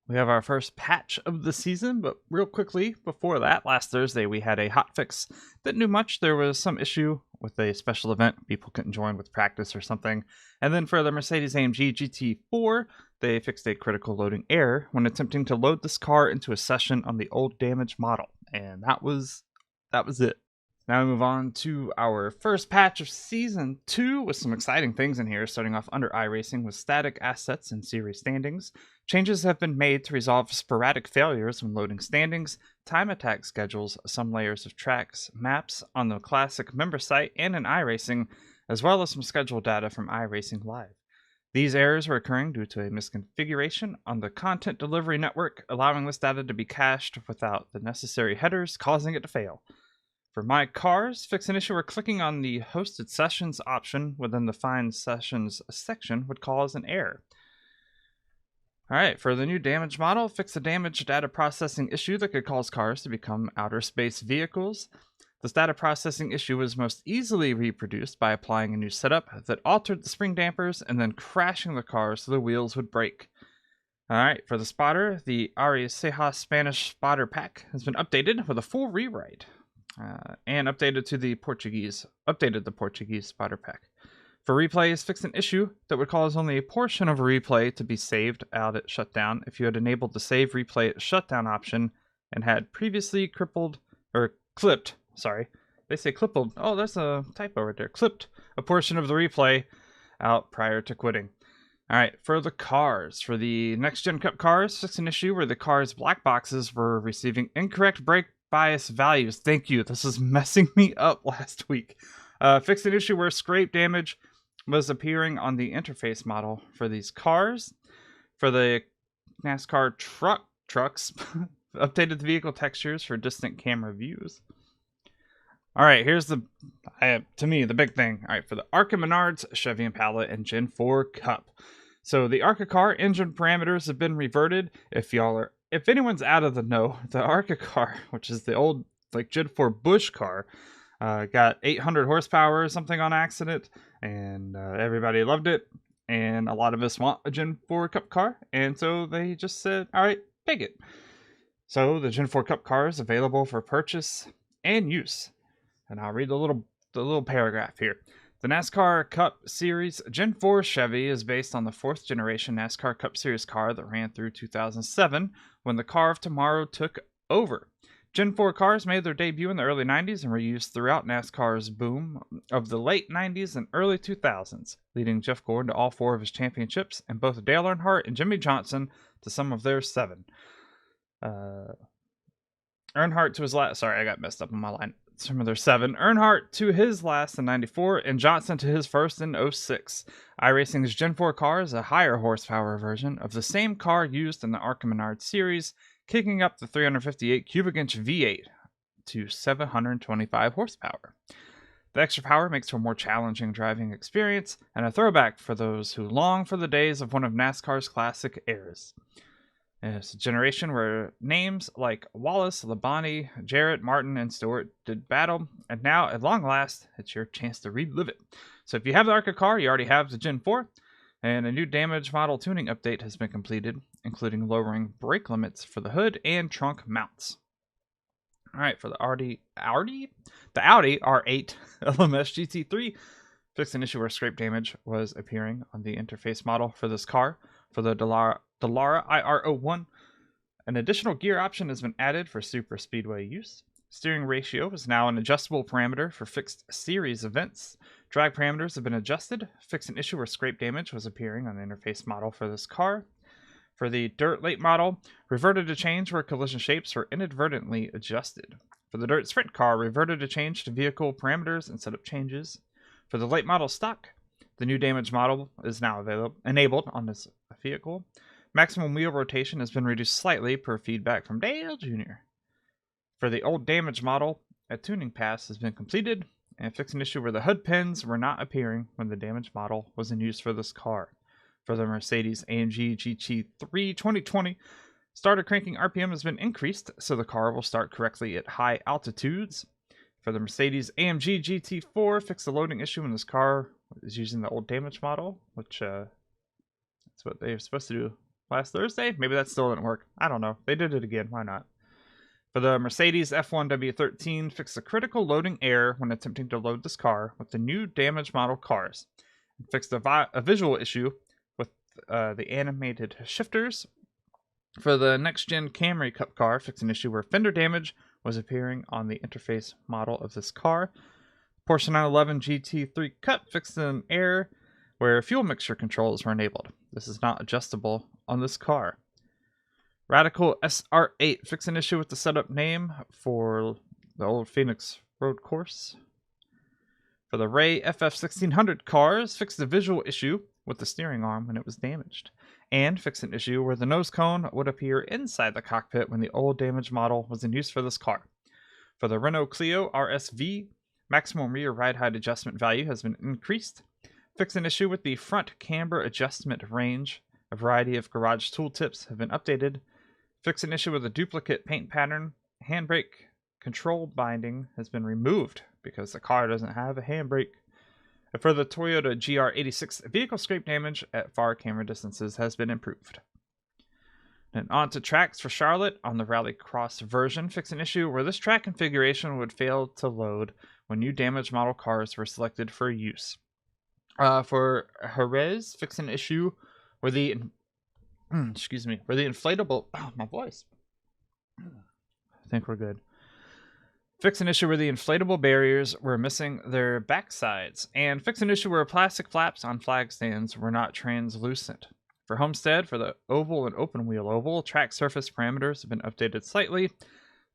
We have our first patch of the season, but real quickly before that, last Thursday we had a hotfix. Didn't do much. There was some issue with a special event. People couldn't join with practice or something. And then for the Mercedes-AMG GT4, they fixed a critical loading error when attempting to load this car into a session on the old damaged model. And that was it. Now we move on to our first patch of Season 2 with some exciting things in here, starting off under iRacing with static assets and series standings. Changes have been made to resolve sporadic failures when loading standings, time attack schedules, some layers of tracks, maps on the Classic member site and in iRacing, as well as some schedule data from iRacing Live. These errors are occurring due to a misconfiguration on the content delivery network, allowing this data to be cached without the necessary headers, causing it to fail. For My Cars, fix an issue where clicking on the Hosted Sessions option within the Find Sessions section would cause an error. Alright, for the new damage model, fix a damage data processing issue that could cause cars to become outer space vehicles. This data processing issue was most easily reproduced by applying a new setup that altered the spring dampers and then crashing the car so the wheels would break. Alright, for the spotter, the Ari Sejas Spanish spotter pack has been updated with a full rewrite. And updated the Portuguese spotter pack. For replays, fix an issue that would cause only a portion of a replay to be saved out at shutdown if you had enabled the save replay at shutdown option and had previously clipped. They say clippled. Oh, there's a typo right there. Clipped a portion of the replay out prior to quitting. Alright, for the cars. For the Next Gen Cup cars, fix an issue where the car's black boxes were receiving incorrect brake bias values. Thank you. This is messing me up last week. Fix an issue where scrape damage was appearing on the interface model for these cars. For the NASCAR trucks, updated the vehicle textures for distant camera views. Alright, here's to me, the big thing. Alright, for the ARCA Menards, Chevy Impala, and Gen 4 Cup. So the ARCA car engine parameters have been reverted. If anyone's out of the know, the ARCA car, which is the old Gen 4 Bush car, got 800 horsepower or something on accident, and everybody loved it, and a lot of us want a Gen 4 Cup car, and so they just said, alright, pick it. So the Gen 4 Cup car is available for purchase and use. And I'll read the little paragraph here. The NASCAR Cup Series Gen 4 Chevy is based on the 4th generation NASCAR Cup Series car that ran through 2007 when the Car of Tomorrow took over. Gen 4 cars made their debut in the early 90s and were used throughout NASCAR's boom of the late 90s and early 2000s, leading Jeff Gordon to all 4 of his championships and both Dale Earnhardt and Jimmy Johnson to some of their 7. Earnhardt to his last... Sorry, I got messed up on my line. Some of their 7. Earnhardt to his last in 94, and Johnson to his first in 06. iRacing's Gen 4 car is a higher horsepower version of the same car used in the ARCA Menards series, kicking up the 358 cubic inch V8 to 725 horsepower. The extra power makes for a more challenging driving experience, and a throwback for those who long for the days of one of NASCAR's classic eras. It's a generation where names like Wallace, Labonte, Jarrett, Martin, and Stewart did battle, and now, at long last, it's your chance to relive it. So if you have the ARCA car, you already have the Gen 4, and a new damage model tuning update has been completed, including lowering brake limits for the hood and trunk mounts. Alright, for the Audi R8 LMS GT3, fixed an issue where scrape damage was appearing on the interface model for this car. For the Dallara IR01, an additional gear option has been added for super speedway use. Steering ratio is now an adjustable parameter for fixed series events. Drag parameters have been adjusted. Fixed an issue where scrape damage was appearing on the interface model for this car. For the Dirt Late model, reverted a change where collision shapes were inadvertently adjusted. For the Dirt Sprint car, reverted a change to vehicle parameters and setup changes. For the Late model stock, the new damage model is now enabled on this vehicle. Maximum wheel rotation has been reduced slightly per feedback from Dale Jr. For the old damage model, a tuning pass has been completed and fixed an issue where the hood pins were not appearing when the damage model was in use for this car. For the Mercedes-AMG GT3 2020, starter cranking RPM has been increased so the car will start correctly at high altitudes. For the Mercedes-AMG GT4, fix the loading issue when this car is using the old damage model, which that's what they're supposed to do last Thursday. Maybe that still didn't work. I don't know. They did it again. Why not? For the Mercedes F1W13, fixed a critical loading error when attempting to load this car with the new damaged model cars. It fixed a visual issue with the animated shifters. For the next-gen Camry Cup car, fixed an issue where fender damage was appearing on the interface model of this car. Porsche 911 GT3 Cup fixed an error where fuel mixture controls were enabled. This is not adjustable on this car. Radical SR8 fixed an issue with the setup name for the old Phoenix road course. For the Ray FF1600 cars, fixed a visual issue with the steering arm when it was damaged, and fixed an issue where the nose cone would appear inside the cockpit when the old damaged model was in use for this car. For the Renault Clio RSV, maximum rear ride height adjustment value has been increased. Fixed an issue with the front camber adjustment range. A variety of garage tooltips have been updated. Fixed an issue with a duplicate paint pattern. Handbrake control binding has been removed because the car doesn't have a handbrake. And for the Toyota GR86, vehicle scrape damage at far camera distances has been improved. And on to tracks for Charlotte on the Rallycross version. Fixed an issue where this track configuration would fail to load when new damaged model cars were selected for use. For Jerez, fixed an issue where the inflatable... Oh, my voice. I think we're good. Fix an issue where the inflatable barriers were missing their backsides. And fix an issue where plastic flaps on flag stands were not translucent. For Homestead, for the oval and open wheel oval, track surface parameters have been updated slightly.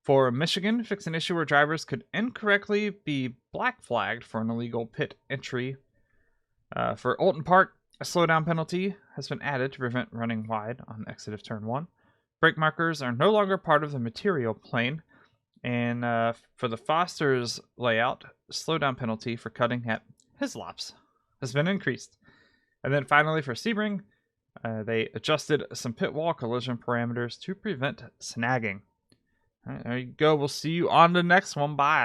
For Michigan, fix an issue where drivers could incorrectly be black flagged for an illegal pit entry. For Alton Park, a slowdown penalty has been added to prevent running wide on the exit of turn 1. Brake markers are no longer part of the material plane. And for the Foster's layout, slowdown penalty for cutting at Hislops has been increased. And then finally for Sebring, they adjusted some pit wall collision parameters to prevent snagging. All right, there you go. We'll see you on the next one. Bye.